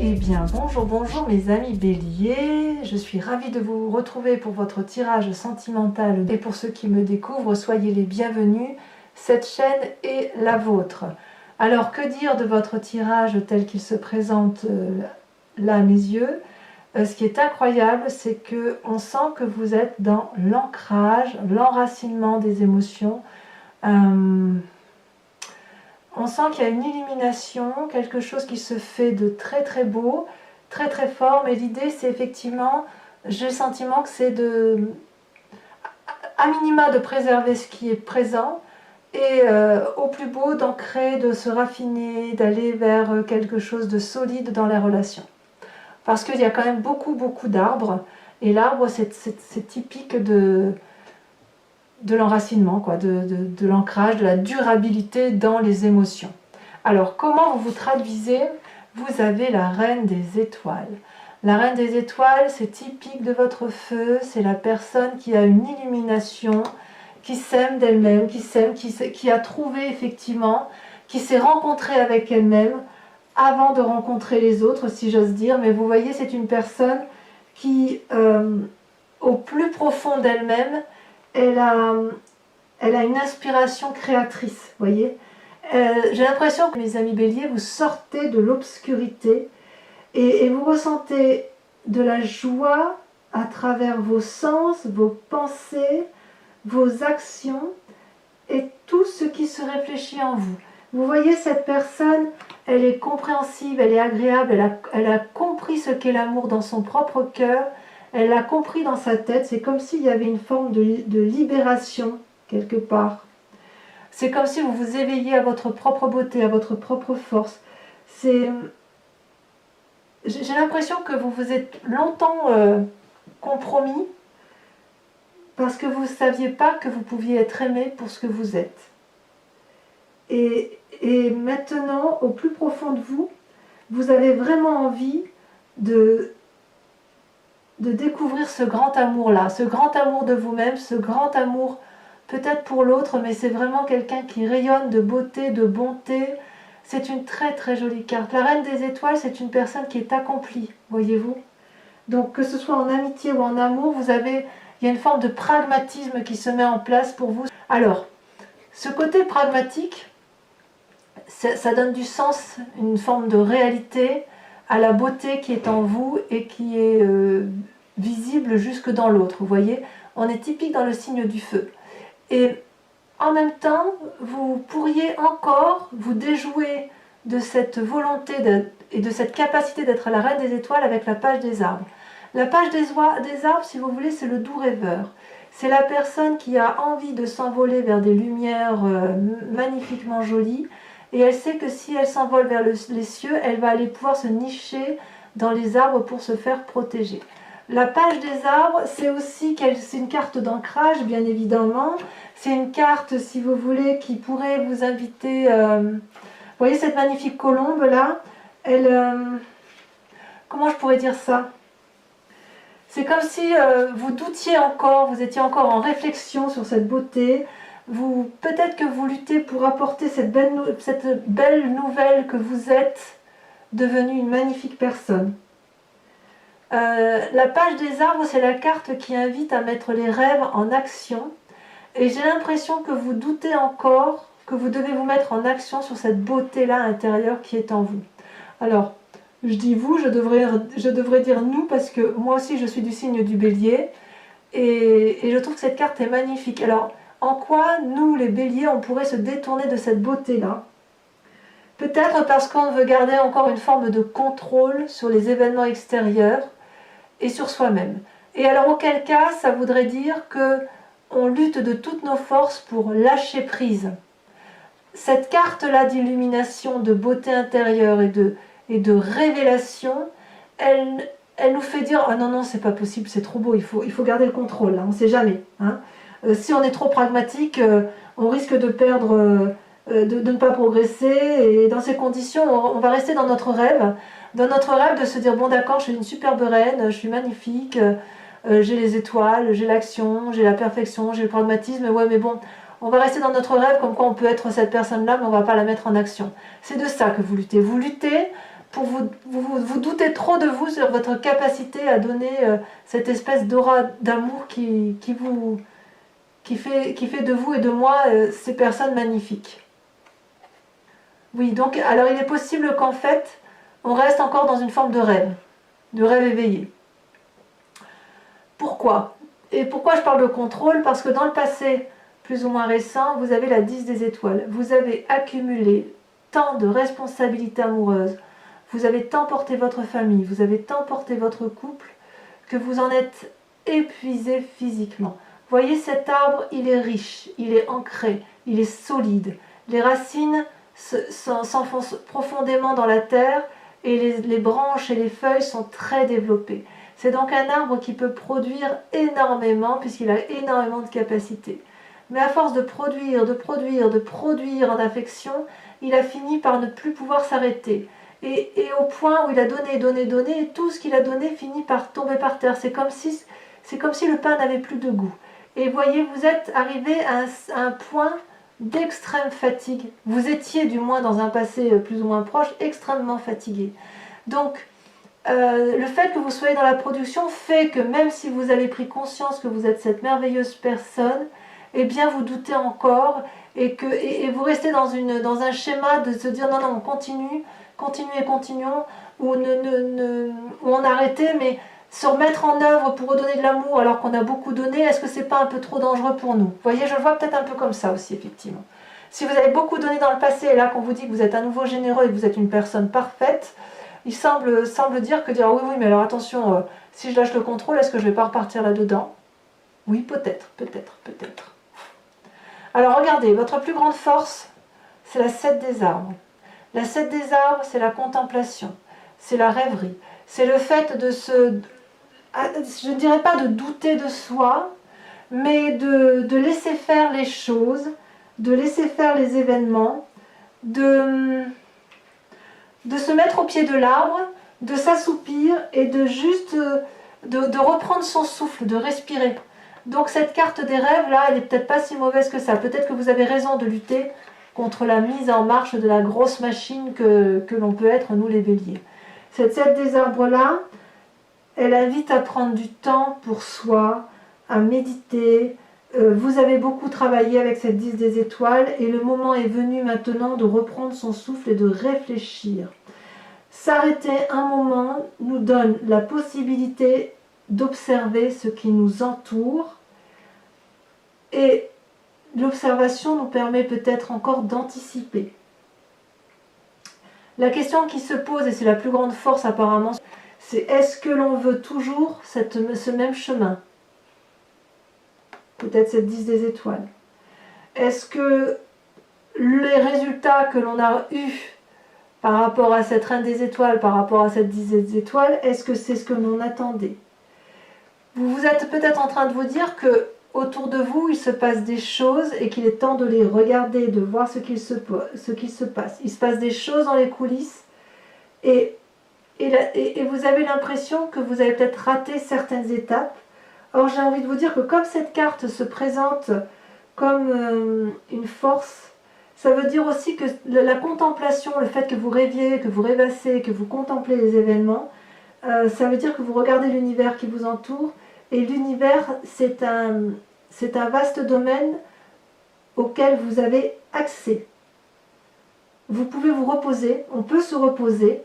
Eh bien, bonjour, bonjour mes amis béliers, je suis ravie de vous retrouver pour votre tirage sentimental et pour ceux qui me découvrent, soyez les bienvenus, cette chaîne est la vôtre. Alors que dire de votre tirage tel qu'il se présente là à mes yeux? Ce qui est incroyable, c'est qu'on sent que vous êtes dans l'ancrage, l'enracinement des émotions. On sent qu'il y a une illumination, quelque chose qui se fait de très très beau, très très fort, mais l'idée c'est effectivement, j'ai le sentiment que c'est à minima de préserver ce qui est présent, et au plus beau d'ancrer, de se raffiner, d'aller vers quelque chose de solide dans la relation. Parce qu'il y a quand même beaucoup d'arbres, et l'arbre c'est typique de l'enracinement, de l'ancrage, de la durabilité dans les émotions. Alors, comment vous vous traduisez? Vous avez la reine des étoiles. La reine des étoiles, c'est typique de votre feu, c'est la personne qui a une illumination, qui s'aime d'elle-même, qui a trouvé effectivement, qui s'est rencontrée avec elle-même avant de rencontrer les autres, si j'ose dire. Mais vous voyez, c'est une personne qui, au plus profond d'elle-même, elle a une inspiration créatrice, voyez. J'ai l'impression que mes amis béliers, vous sortez de l'obscurité et vous ressentez de la joie à travers vos sens, vos pensées, vos actions et tout ce qui se réfléchit en vous. Vous voyez, cette personne, elle est compréhensive, elle est agréable, elle a compris ce qu'est l'amour dans son propre cœur. Elle l'a compris dans sa tête, c'est comme s'il y avait une forme de libération quelque part. C'est comme si vous vous éveilliez à votre propre beauté, à votre propre force. J'ai l'impression que vous vous êtes longtemps compromis parce que vous ne saviez pas que vous pouviez être aimé pour ce que vous êtes. Et maintenant, au plus profond de vous, vous avez vraiment envie de découvrir ce grand amour-là, ce grand amour de vous-même, ce grand amour peut-être pour l'autre, mais c'est vraiment quelqu'un qui rayonne de beauté, de bonté. C'est une très très jolie carte. La reine des étoiles, c'est une personne qui est accomplie, voyez-vous. Donc que ce soit en amitié ou en amour, il y a une forme de pragmatisme qui se met en place pour vous. Alors, ce côté pragmatique, ça donne du sens, une forme de réalité à la beauté qui est en vous et qui est visible jusque dans l'autre. Vous voyez, on est typique dans le signe du feu. Et en même temps, vous pourriez encore vous déjouer de cette volonté et de cette capacité d'être la reine des étoiles avec la page des arbres. La page des arbres, si vous voulez, c'est le doux rêveur. C'est la personne qui a envie de s'envoler vers des lumières magnifiquement jolies. Et elle sait que si elle s'envole vers les cieux, elle va aller pouvoir se nicher dans les arbres pour se faire protéger. La page des arbres, c'est aussi c'est une carte d'ancrage, bien évidemment. C'est une carte, si vous voulez, qui pourrait vous inviter... vous voyez cette magnifique colombe là? Comment je pourrais dire ça? C'est comme si vous doutiez encore, vous étiez encore en réflexion sur cette beauté. Peut-être que vous luttez pour apporter cette belle nouvelle que vous êtes devenue une magnifique personne. La page des arbres, c'est la carte qui invite à mettre les rêves en action. Et j'ai l'impression que vous doutez encore, que vous devez vous mettre en action sur cette beauté-là intérieure qui est en vous. Alors, je dis vous, je devrais dire nous, parce que moi aussi je suis du signe du bélier. Et je trouve que cette carte est magnifique. Alors, en quoi, nous, les béliers, on pourrait se détourner de cette beauté-là? Peut-être parce qu'on veut garder encore une forme de contrôle sur les événements extérieurs et sur soi-même. Et alors, auquel cas, ça voudrait dire qu'on lutte de toutes nos forces pour lâcher prise. Cette carte-là d'illumination, de beauté intérieure et de révélation, elle nous fait dire « Ah non, non, c'est pas possible, c'est trop beau, il faut garder le contrôle, là, on ne sait jamais. Hein ». Si on est trop pragmatique, on risque de perdre, de ne pas progresser, et dans ces conditions, on va rester dans notre rêve de se dire « Bon d'accord, je suis une superbe reine, je suis magnifique, j'ai les étoiles, j'ai l'action, j'ai la perfection, j'ai le pragmatisme, ouais mais bon, on va rester dans notre rêve comme quoi on peut être cette personne-là, mais on ne va pas la mettre en action. » C'est de ça que vous luttez. Vous luttez pour vous doutez trop de vous sur votre capacité à donner cette espèce d'aura d'amour qui fait de vous et de moi ces personnes magnifiques. Oui, donc alors il est possible qu'en fait, on reste encore dans une forme de rêve éveillé. Pourquoi? Et pourquoi je parle de contrôle? Parce que dans le passé, plus ou moins récent, vous avez la 10 des étoiles. Vous avez accumulé tant de responsabilités amoureuses, vous avez tant porté votre famille, vous avez tant porté votre couple, que vous en êtes épuisé physiquement. Voyez, cet arbre, il est riche, il est ancré, il est solide. Les racines s'enfoncent profondément dans la terre et les branches et les feuilles sont très développées. C'est donc un arbre qui peut produire énormément puisqu'il a énormément de capacités. Mais à force de produire en affection, il a fini par ne plus pouvoir s'arrêter. Et au point où il a donné, et tout ce qu'il a donné finit par tomber par terre. C'est comme si le pain n'avait plus de goût. Et voyez, vous êtes arrivé à un point d'extrême fatigue. Vous étiez, du moins dans un passé plus ou moins proche, extrêmement fatigué. Donc, le fait que vous soyez dans la production fait que même si vous avez pris conscience que vous êtes cette merveilleuse personne, eh bien vous doutez encore et vous restez dans un schéma de se dire non, on continue, continuons, ou on arrêtait, mais se remettre en œuvre pour redonner de l'amour alors qu'on a beaucoup donné, est-ce que c'est pas un peu trop dangereux pour nous? Vous voyez, je le vois peut-être un peu comme ça aussi, effectivement. Si vous avez beaucoup donné dans le passé, et là qu'on vous dit que vous êtes à nouveau généreux et que vous êtes une personne parfaite, il semble dire oui, mais alors attention, si je lâche le contrôle, est-ce que je ne vais pas repartir là-dedans? Oui, peut-être. Alors regardez, votre plus grande force, c'est la 7 des arbres. La 7 des arbres, c'est la contemplation, c'est la rêverie, c'est le fait je ne dirais pas de douter de soi, mais de laisser faire les choses, de laisser faire les événements, de se mettre au pied de l'arbre, de s'assoupir et de juste de reprendre son souffle, de respirer. Donc cette carte des rêves, là, elle n'est peut-être pas si mauvaise que ça. Peut-être que vous avez raison de lutter contre la mise en marche de la grosse machine que l'on peut être, nous les béliers. Cette 7 des arbres-là, elle invite à prendre du temps pour soi, à méditer. Vous avez beaucoup travaillé avec cette 10 des étoiles et le moment est venu maintenant de reprendre son souffle et de réfléchir. S'arrêter un moment nous donne la possibilité d'observer ce qui nous entoure et l'observation nous permet peut-être encore d'anticiper. La question qui se pose, et c'est la plus grande force apparemment, c'est est-ce que l'on veut toujours ce même chemin? Peut-être cette 10 des étoiles. Est-ce que les résultats que l'on a eus par rapport à cette reine des étoiles, par rapport à cette 10 des étoiles, est-ce que c'est ce que l'on attendait? Vous êtes peut-être en train de vous dire que autour de vous, il se passe des choses et qu'il est temps de les regarder, de voir ce qu'il se passe. Il se passe des choses dans les coulisses et vous avez l'impression que vous avez peut-être raté certaines étapes. Or, j'ai envie de vous dire que comme cette carte se présente comme une force, ça veut dire aussi que la contemplation, le fait que vous rêviez, que vous rêvassez, que vous contemplez les événements, ça veut dire que vous regardez l'univers qui vous entoure. Et l'univers, c'est un vaste domaine auquel vous avez accès. Vous pouvez vous reposer, on peut se reposer,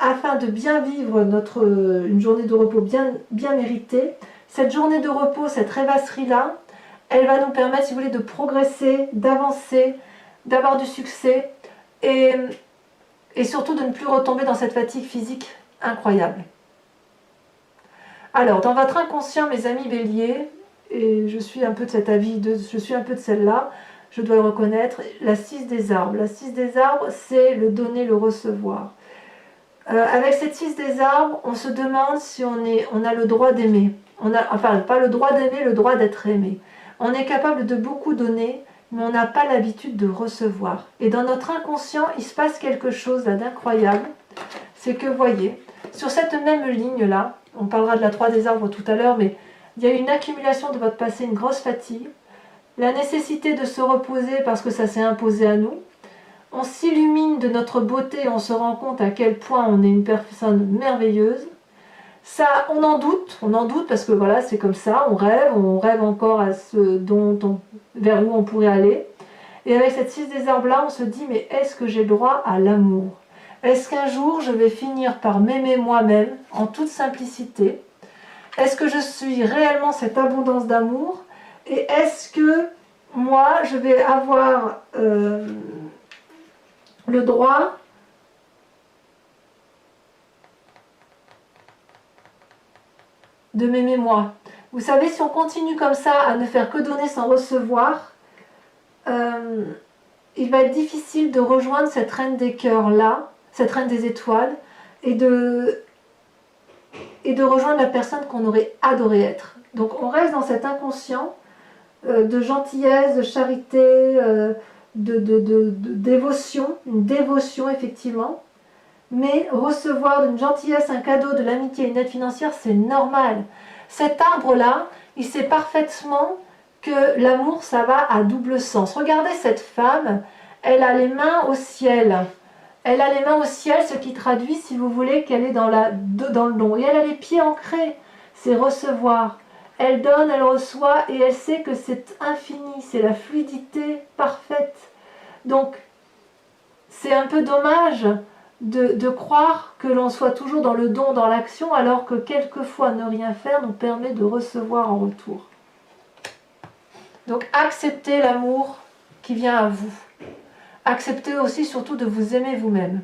afin de bien vivre une journée de repos bien méritée. Cette journée de repos, cette rêvasserie-là, elle va nous permettre, si vous voulez, de progresser, d'avancer, d'avoir du succès et surtout de ne plus retomber dans cette fatigue physique incroyable. Alors, dans votre inconscient, mes amis béliers, et je suis un peu de cet avis, je suis un peu de celle-là, je dois le reconnaître, la 6 des arbres. La 6 des arbres, c'est le donner, le recevoir. Avec cette 6 des arbres, on se demande si on a le droit d'aimer. Enfin, pas le droit d'aimer, le droit d'être aimé. On est capable de beaucoup donner, mais on n'a pas l'habitude de recevoir. Et dans notre inconscient, il se passe quelque chose là d'incroyable. C'est que, voyez, sur cette même ligne-là, on parlera de la 3 des arbres tout à l'heure, mais il y a une accumulation de votre passé, une grosse fatigue, la nécessité de se reposer parce que ça s'est imposé à nous, on s'illumine de notre beauté, on se rend compte à quel point on est une personne merveilleuse. Ça, on en doute parce que voilà, c'est comme ça, on rêve encore à ce vers où on pourrait aller. Et avec cette 6 des arbres là, on se dit, mais est-ce que j'ai droit à l'amour? Est-ce qu'un jour je vais finir par m'aimer moi-même en toute simplicité? Est-ce que je suis réellement cette abondance d'amour? Et est-ce que moi je vais avoir le droit de m'aimer moi? Vous savez, si on continue comme ça à ne faire que donner sans recevoir, il va être difficile de rejoindre cette reine des cœurs là, cette reine des étoiles, et de rejoindre la personne qu'on aurait adoré être. Donc on reste dans cet inconscient de gentillesse, de charité, de dévotion, une dévotion effectivement, mais recevoir d'une gentillesse un cadeau, de l'amitié, une aide financière, c'est normal. Cet arbre-là, il sait parfaitement que l'amour, ça va à double sens. Regardez cette femme, elle a les mains au ciel. Elle a les mains au ciel, ce qui traduit, si vous voulez, qu'elle est dans le don. Et elle a les pieds ancrés, c'est recevoir. Elle donne, elle reçoit, et elle sait que c'est infini, c'est la fluidité parfaite. Donc, c'est un peu dommage de croire que l'on soit toujours dans le don, dans l'action, alors que quelquefois ne rien faire nous permet de recevoir en retour. Donc acceptez l'amour qui vient à vous. Acceptez aussi surtout de vous aimer vous-même.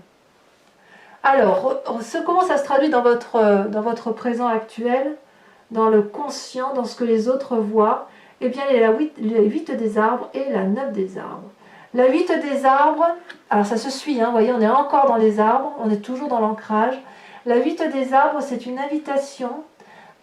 Alors, comment ça se traduit dans votre présent actuel, dans le conscient, dans ce que les autres voient? Eh bien, il y a la 8 des arbres et la 9 des arbres. La 8 des arbres, alors ça se suit, vous voyez, on est encore dans les arbres, on est toujours dans l'ancrage. La 8 des arbres, c'est une invitation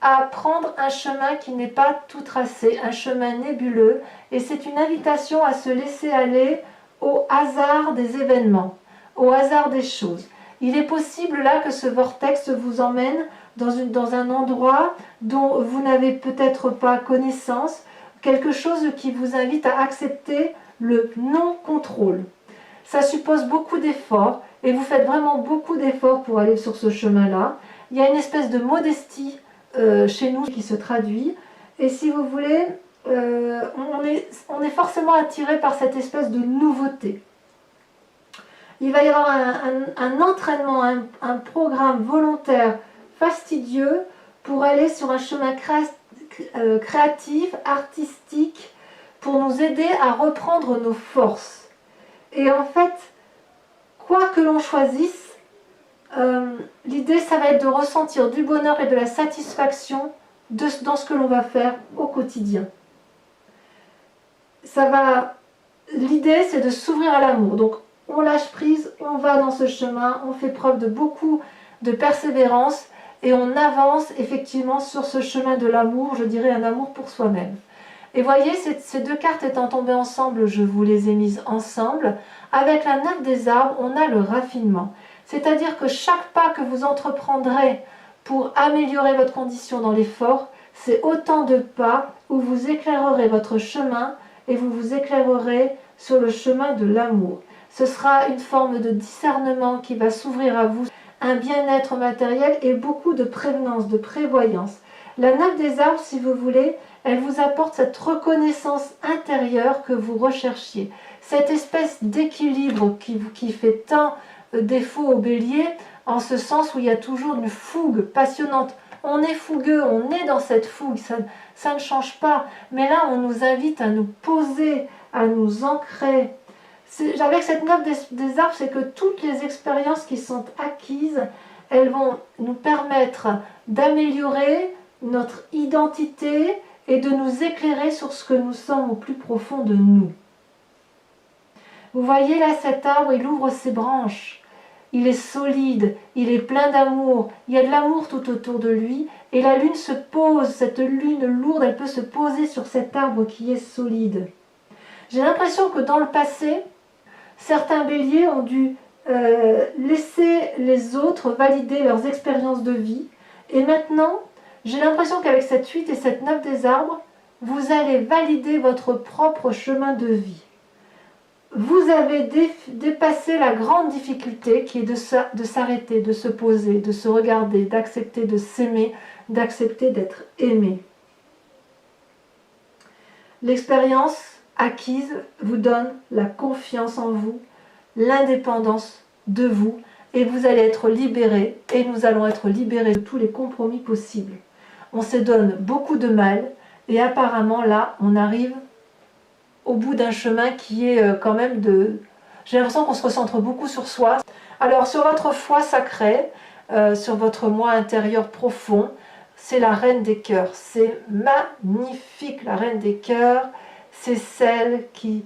à prendre un chemin qui n'est pas tout tracé, un chemin nébuleux, et c'est une invitation à se laisser aller au hasard des événements, au hasard des choses. Il est possible là que ce vortex vous emmène dans un endroit dont vous n'avez peut-être pas connaissance, quelque chose qui vous invite à accepter le non-contrôle. Ça suppose beaucoup d'efforts, et vous faites vraiment beaucoup d'efforts pour aller sur ce chemin-là. Il y a une espèce de modestie chez nous qui se traduit, et si vous voulez, on est forcément attiré par cette espèce de nouveauté. Il va y avoir un entraînement, un programme volontaire fastidieux pour aller sur un chemin créatif, artistique, pour nous aider à reprendre nos forces. Et en fait, quoi que l'on choisisse, l'idée, ça va être de ressentir du bonheur et de la satisfaction dans ce que l'on va faire au quotidien. L'idée, c'est de s'ouvrir à l'amour. Donc, on lâche prise, on va dans ce chemin, on fait preuve de beaucoup de persévérance et on avance effectivement sur ce chemin de l'amour, je dirais un amour pour soi-même. Et voyez, ces deux cartes étant tombées ensemble, je vous les ai mises ensemble. Avec la 9 des arbres, on a le raffinement. C'est-à-dire que chaque pas que vous entreprendrez pour améliorer votre condition dans l'effort, c'est autant de pas où vous éclairerez votre chemin et vous vous éclairerez sur le chemin de l'amour. Ce sera une forme de discernement qui va s'ouvrir à vous, un bien-être matériel et beaucoup de prévenance, de prévoyance. La 9 des arbres, si vous voulez, elle vous apporte cette reconnaissance intérieure que vous recherchiez. Cette espèce d'équilibre qui fait tant défaut au bélier, en ce sens où il y a toujours une fougue passionnante. On est fougueux, on est dans cette fougue, ça ne change pas. Mais là, on nous invite à nous poser, à nous ancrer. Avec cette 9 des arbres, c'est que toutes les expériences qui sont acquises, elles vont nous permettre d'améliorer notre identité et de nous éclairer sur ce que nous sommes au plus profond de nous. Vous voyez là cet arbre, il ouvre ses branches, il est solide, il est plein d'amour, il y a de l'amour tout autour de lui, et la lune se pose, cette lune lourde, elle peut se poser sur cet arbre qui est solide. J'ai l'impression que dans le passé, certains béliers ont dû laisser les autres valider leurs expériences de vie, et maintenant, j'ai l'impression qu'avec cette 8 et cette 9 des arbres, vous allez valider votre propre chemin de vie. vous avez dépassé la grande difficulté qui est de s'arrêter, de se poser, de se regarder, d'accepter de s'aimer, d'accepter d'être aimé. L'expérience acquise vous donne la confiance en vous, l'indépendance de vous, et vous allez être libérés, et nous allons être libérés de tous les compromis possibles. On se donne beaucoup de mal, et apparemment là, on arrive au bout d'un chemin qui est quand même de... J'ai l'impression qu'on se recentre beaucoup sur soi. Alors sur votre foi sacrée, sur votre moi intérieur profond, c'est la reine des cœurs. C'est magnifique, la reine des cœurs. C'est celle qui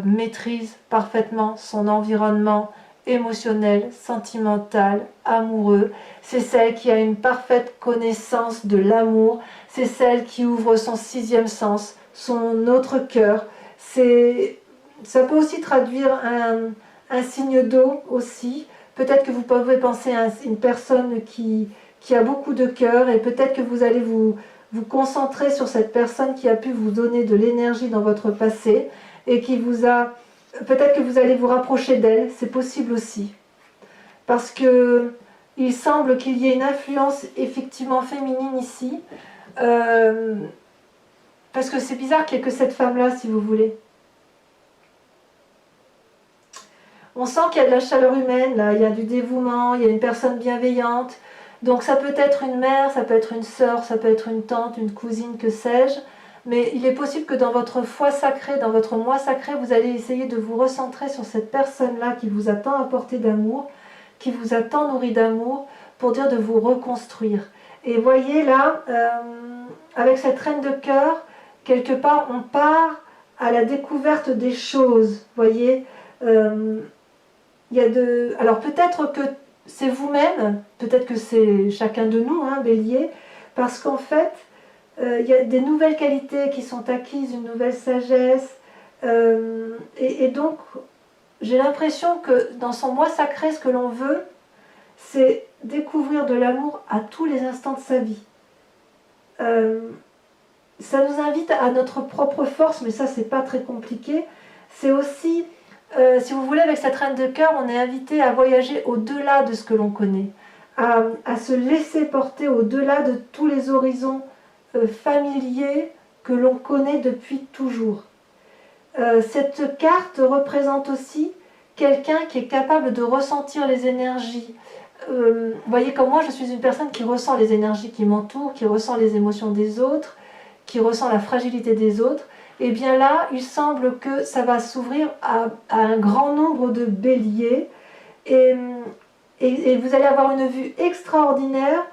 maîtrise parfaitement son environnement émotionnel, sentimental, amoureux. C'est celle qui a une parfaite connaissance de l'amour. C'est celle qui ouvre son sixième sens, son autre cœur. Ça peut aussi traduire un signe d'eau aussi. Peut-être que vous pouvez penser à une personne qui a beaucoup de cœur, et peut-être que vous allez vous concentrer sur cette personne qui a pu vous donner de l'énergie dans votre passé et qui vous a... Peut-être que vous allez vous rapprocher d'elle, c'est possible aussi. Parce que il semble qu'il y ait une influence effectivement féminine ici. Parce que c'est bizarre qu'il n'y ait que cette femme-là, si vous voulez. On sent qu'il y a de la chaleur humaine, là, il y a du dévouement, il y a une personne bienveillante. Donc ça peut être une mère, ça peut être une sœur, ça peut être une tante, une cousine, que sais-je. Mais il est possible que dans votre foi sacrée, dans votre moi sacré, vous allez essayer de vous recentrer sur cette personne-là qui vous a tant apporté d'amour, qui vous a tant nourri d'amour, pour dire de vous reconstruire. Et voyez là, avec cette reine de cœur, quelque part, on part à la découverte des choses. Voyez, alors peut-être que c'est vous-même, peut-être que c'est chacun de nous, hein, Bélier, parce qu'en fait, il y a des nouvelles qualités qui sont acquises, une nouvelle sagesse, et donc j'ai l'impression que dans son moi sacré, ce que l'on veut, c'est découvrir de l'amour à tous les instants de sa vie. Ça nous invite à notre propre force, mais ça c'est pas très compliqué. C'est aussi, si vous voulez, avec cette reine de cœur, on est invité à voyager au-delà de ce que l'on connaît, à se laisser porter au-delà de tous les horizons familiers que l'on connaît depuis toujours. Cette carte représente aussi quelqu'un qui est capable de ressentir les énergies. Vous voyez, comme moi, je suis une personne qui ressent les énergies qui m'entourent, qui ressent les émotions des autres, qui ressent la fragilité des autres. Et bien là, il semble que ça va s'ouvrir à un grand nombre de béliers, et vous allez avoir une vue extraordinaire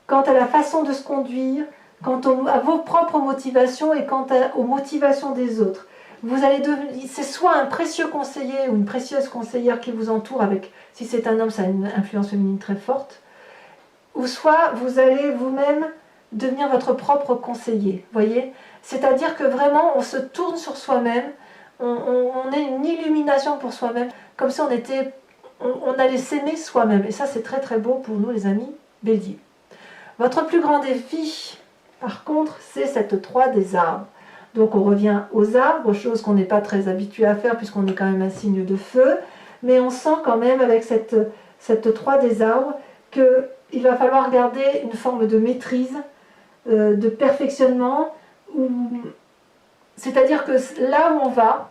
quant à la façon de se conduire, quant à vos propres motivations et quant aux motivations des autres. Vous allez devenir, c'est soit un précieux conseiller ou une précieuse conseillère qui vous entoure, avec, si c'est un homme, ça a une influence féminine très forte, ou soit vous allez vous-même devenir votre propre conseiller, voyez. C'est-à-dire que vraiment, on se tourne sur soi-même, on est une illumination pour soi-même, comme si on allait s'aimer soi-même. Et ça, c'est très très beau pour nous, les amis Bélier. Votre plus grand défi, par contre, c'est cette 3 des arbres. Donc on revient aux arbres, chose qu'on n'est pas très habitué à faire puisqu'on est quand même un signe de feu, mais on sent quand même avec cette 3 des arbres qu'il va falloir garder une forme de maîtrise, de perfectionnement, c'est-à-dire que là où on va,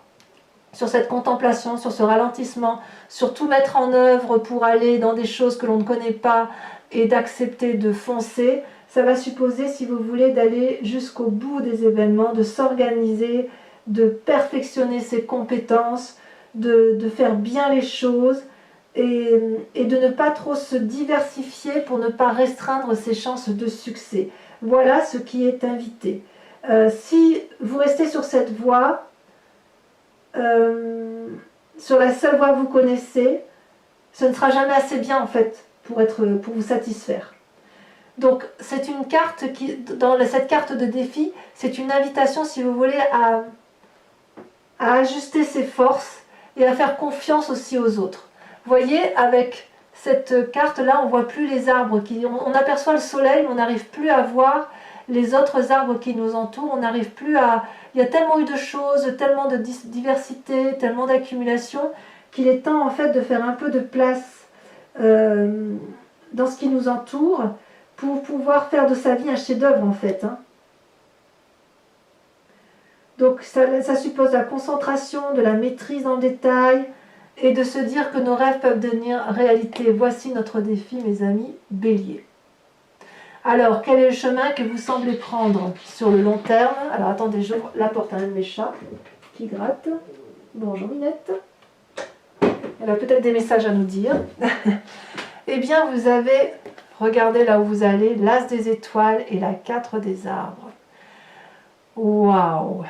sur cette contemplation, sur ce ralentissement, sur tout mettre en œuvre pour aller dans des choses que l'on ne connaît pas et d'accepter de foncer, ça va supposer, si vous voulez, d'aller jusqu'au bout des événements, de s'organiser, de perfectionner ses compétences, de faire bien les choses et de ne pas trop se diversifier pour ne pas restreindre ses chances de succès. Voilà ce qui est invité. Si vous restez sur cette voie, sur la seule voie que vous connaissez, ce ne sera jamais assez bien en fait pour vous satisfaire. Donc c'est une carte qui, dans cette carte de défi, c'est une invitation, si vous voulez, à ajuster ses forces et à faire confiance aussi aux autres. Vous voyez, avec cette carte-là, on ne voit plus les arbres, on aperçoit le soleil, mais on n'arrive plus à voir les autres arbres qui nous entourent. On n'arrive plus à... Il y a tellement eu de choses, tellement de diversité, tellement d'accumulation, qu'il est temps en fait de faire un peu de place dans ce qui nous entoure pour pouvoir faire de sa vie un chef-d'œuvre en fait. Hein. Donc ça suppose la concentration, de la maîtrise dans le détail et de se dire que nos rêves peuvent devenir réalité. Voici notre défi, mes amis Bélier. Alors, quel est le chemin que vous semblez prendre sur le long terme? Alors, attendez, j'ouvre la porte à un de mes chats qui gratte. Bonjour Minette. Elle a peut-être des messages à nous dire. Eh bien, vous avez, regardez là où vous allez, l'As des étoiles et la 4 des arbres. Waouh!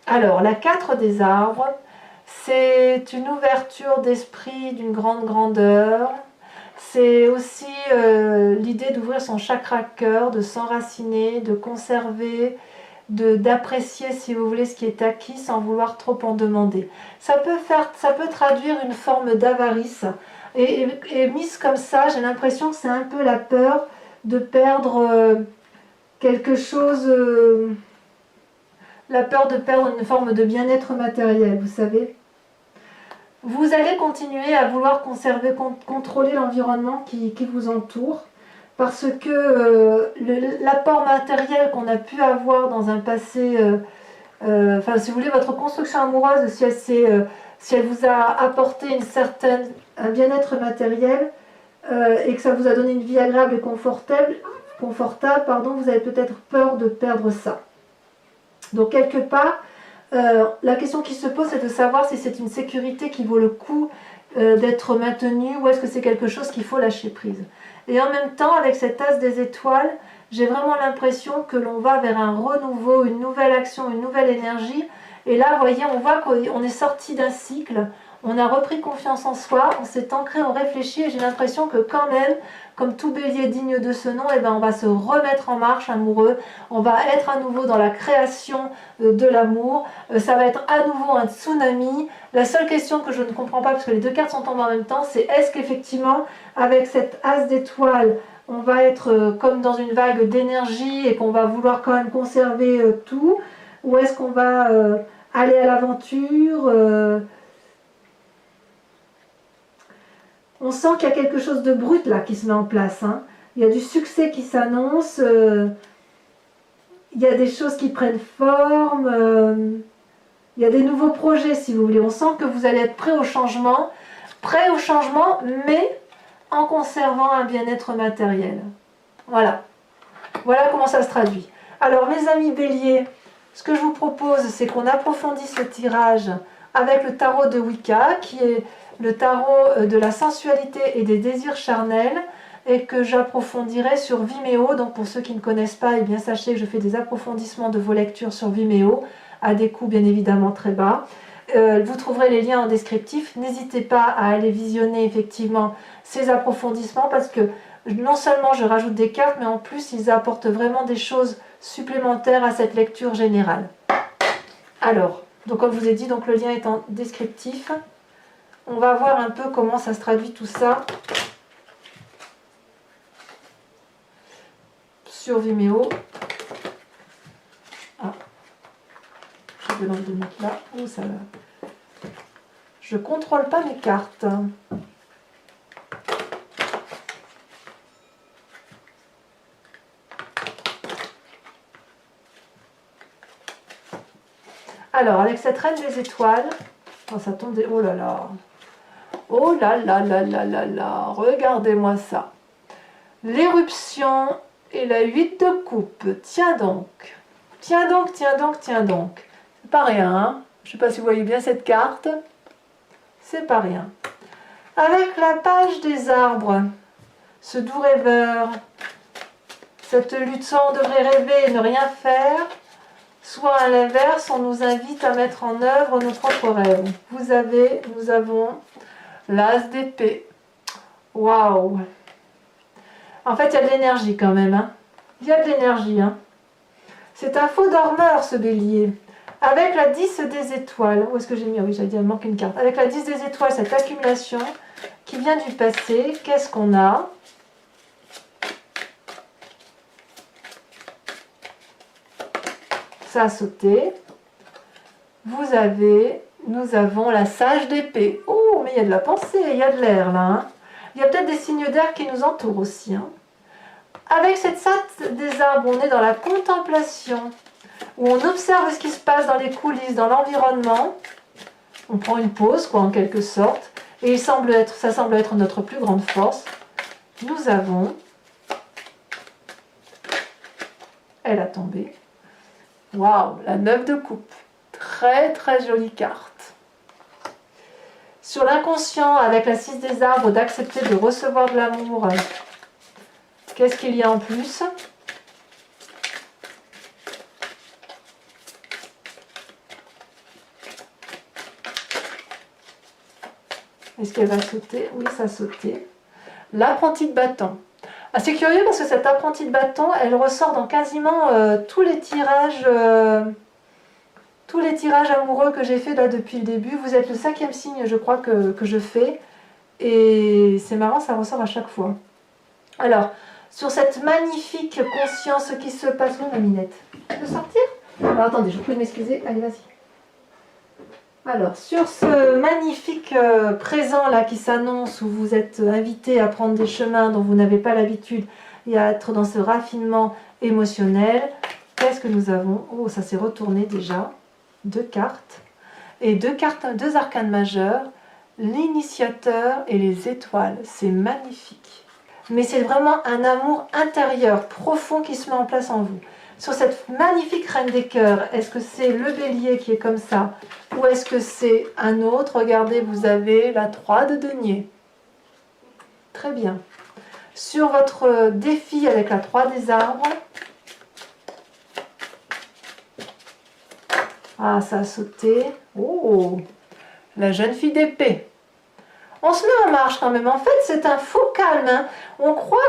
Alors, la 4 des arbres, c'est une ouverture d'esprit d'une grande grandeur. C'est aussi l'idée d'ouvrir son chakra cœur, de s'enraciner, de conserver, d'apprécier, si vous voulez, ce qui est acquis sans vouloir trop en demander. Ça peut traduire une forme d'avarice. Et mise comme ça, j'ai l'impression que c'est un peu la peur de perdre quelque chose, la peur de perdre une forme de bien-être matériel, vous savez. Vous allez continuer à vouloir conserver, contrôler l'environnement qui vous entoure, parce que l'apport matériel qu'on a pu avoir dans un passé, enfin si vous voulez, votre construction amoureuse, si elle vous a apporté un bien-être matériel et que ça vous a donné une vie agréable et confortable, vous avez peut-être peur de perdre ça. Donc quelque part, la question qui se pose, c'est de savoir si c'est une sécurité qui vaut le coup d'être maintenue ou est-ce que c'est quelque chose qu'il faut lâcher prise. Et en même temps, avec cet as des étoiles, j'ai vraiment l'impression que l'on va vers un renouveau, une nouvelle action, une nouvelle énergie. Et là, vous voyez, on voit qu'on est sorti d'un cycle, on a repris confiance en soi, on s'est ancré, on réfléchit, et j'ai l'impression que quand même, comme tout bélier digne de ce nom, eh ben, on va se remettre en marche amoureux, on va être à nouveau dans la création de l'amour, ça va être à nouveau un tsunami. La seule question que je ne comprends pas, parce que les deux cartes sont tombées en même temps, c'est est-ce qu'effectivement, avec cette as d'étoiles, on va être comme dans une vague d'énergie et qu'on va vouloir quand même conserver tout, ou est-ce qu'on va aller à l'aventure On sent qu'il y a quelque chose de brut là qui se met en place. Hein. Il y a du succès qui s'annonce, il y a des choses qui prennent forme, il y a des nouveaux projets si vous voulez. On sent que vous allez être prêt au changement, mais en conservant un bien-être matériel. Voilà. Voilà comment ça se traduit. Alors mes amis béliers, ce que je vous propose, c'est qu'on approfondisse le tirage avec le tarot de Wicca, qui est le tarot de la sensualité et des désirs charnels, et que j'approfondirai sur Vimeo. Donc pour ceux qui ne connaissent pas, eh bien sachez que je fais des approfondissements de vos lectures sur Vimeo, à des coûts bien évidemment très bas. Vous trouverez les liens en descriptif. N'hésitez pas à aller visionner effectivement ces approfondissements, parce que non seulement je rajoute des cartes, mais en plus ils apportent vraiment des choses supplémentaires à cette lecture générale. Alors, donc comme je vous ai dit, donc le lien est en descriptif. On va voir un peu comment ça se traduit tout ça sur Vimeo. Ah, j'ai besoin de mettre là. Oh, ça va. Je contrôle pas mes cartes. Alors, avec cette reine des étoiles, oh, ça tombe des... Oh là là. Oh là là là là là là. Regardez-moi ça. L'éruption et la 8 de coupe. Tiens donc. Tiens donc, tiens donc, tiens donc. C'est pas rien, hein. Je ne sais pas si vous voyez bien cette carte. C'est pas rien. Avec la page des arbres, ce doux rêveur, cette lutte, soit on devrait rêver et ne rien faire, soit à l'inverse, on nous invite à mettre en œuvre nos propres rêves. Nous avons l'as d'épée. Waouh! En fait, il y a de l'énergie quand même. Hein. Il y a de l'énergie. Hein. C'est un faux dormeur, ce bélier. Avec la 10 des étoiles. Où est-ce que j'ai mis? Oui, j'avais dit, il manque une carte. Avec la 10 des étoiles, cette accumulation qui vient du passé. Qu'est-ce qu'on a? ça a sauté. Nous avons la sage d'épée. Oh, mais il y a de la pensée, il y a de l'air là. Hein. Il y a peut-être des signes d'air qui nous entourent aussi. Hein. Avec cette sage des arbres, on est dans la contemplation, où on observe ce qui se passe dans les coulisses, dans l'environnement. On prend une pause, quoi, en quelque sorte. Et ça semble être notre plus grande force. Nous avons... Elle a tombé. Waouh, la 9 de coupe. Très très jolie carte. Sur l'inconscient, avec la 6 des arbres, d'accepter de recevoir de l'amour. Qu'est-ce qu'il y a en plus? Est-ce qu'elle va sauter? Oui, ça a sauté. L'apprenti de bâton. Ah, c'est curieux parce que cette apprentie de bâton, elle ressort dans quasiment tous les tirages amoureux que j'ai fait là depuis le début. Vous êtes le 5e signe, je crois, que je fais. Et c'est marrant, ça ressort à chaque fois. Alors, sur cette magnifique conscience qui se passe... Où, ma minette? Tu peux sortir? Alors, attendez, je vous prie de m'excuser. Allez, vas-y. Alors, sur ce magnifique présent là qui s'annonce, où vous êtes invité à prendre des chemins dont vous n'avez pas l'habitude et à être dans ce raffinement émotionnel, qu'est-ce que nous avons? Oh, ça s'est retourné déjà. 2 cartes. Et 2 arcanes majeurs, l'initiateur et les étoiles. C'est magnifique. Mais c'est vraiment un amour intérieur, profond qui se met en place en vous. Sur cette magnifique reine des cœurs, est-ce que c'est le bélier qui est comme ça? Ou est-ce que c'est un autre? Regardez, vous avez la 3 de denier. Très bien. Sur votre défi avec la 3 des arbres. Ah, ça a sauté. Oh, la jeune fille d'épée. On se met en marche quand même. En fait, c'est un faux calme. Hein. On croit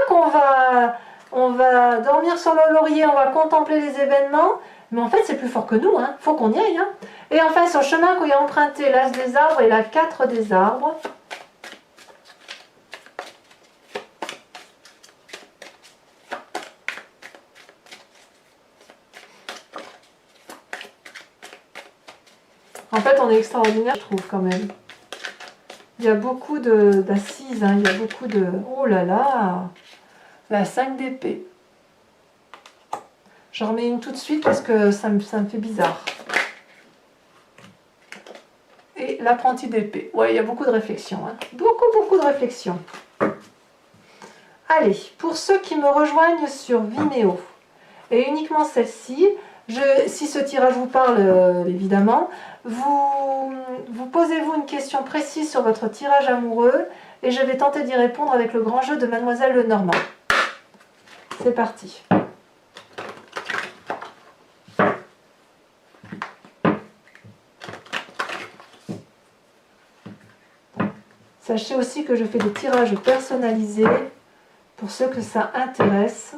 on va dormir sur le laurier, on va contempler les événements, mais en fait, c'est plus fort que nous. Hein. Faut qu'on y aille. Hein. Et enfin, sur le chemin qu'on y a emprunté, l'as des arbres et la 4 des arbres. En fait, on est extraordinaire, je trouve, quand même. Il y a beaucoup d'assises, hein, il y a beaucoup de... Oh là là! La 5 d'épée. J'en remets une tout de suite parce que ça me fait bizarre. Et l'apprenti d'épée. Ouais, il y a beaucoup de réflexion. Hein. Beaucoup de réflexion. Allez, pour ceux qui me rejoignent sur Vimeo, et uniquement celle-ci, si ce tirage vous parle, évidemment, vous posez-vous une question précise sur votre tirage amoureux et je vais tenter d'y répondre avec le grand jeu de Mademoiselle Lenormand. C'est parti. Sachez aussi que je fais des tirages personnalisés pour ceux que ça intéresse.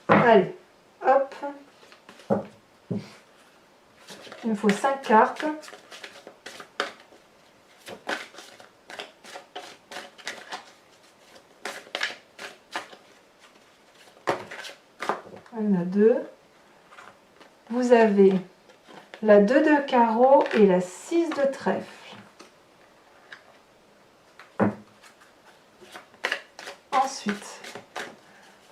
Allez, hop. Il me faut 5 cartes. Il y en a 2. Vous avez la 2 de carreau et la 6 de trèfle. Ensuite,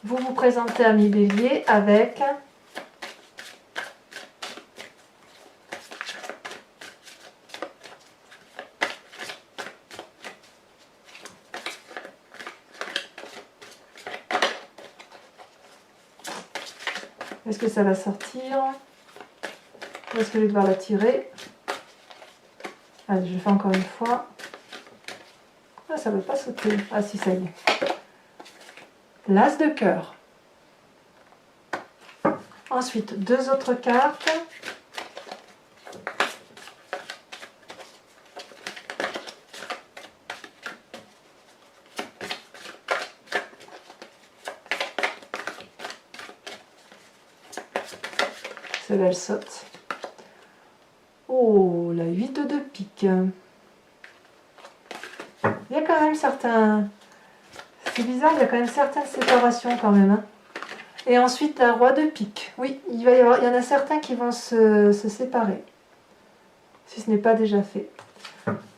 vous vous présentez à mi-bélier avec est-ce que ça va sortir? Ou est-ce que je vais devoir la tirer? Allez, je fais encore une fois. Ah, ça ne veut pas sauter. Ah si, ça y est. L'as de cœur. Ensuite, 2 autres cartes. Celle-là, elle saute. Oh, la 8 de pique. Il y a quand même C'est bizarre, il y a quand même certaines séparations quand même. Hein. Et ensuite, la roi de pique. Oui, il y en a certains qui vont se séparer. Si ce n'est pas déjà fait.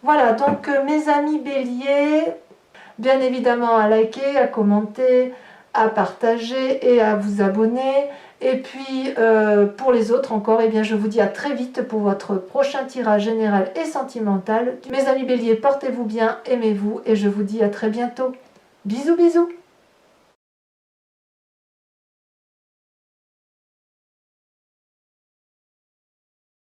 Voilà, donc mes amis béliers, bien évidemment à liker, à commenter, à partager et à vous abonner. Et puis pour les autres encore, eh bien, je vous dis à très vite pour votre prochain tirage général et sentimental. Mes amis béliers, portez-vous bien, aimez-vous et je vous dis à très bientôt. Bisous bisous.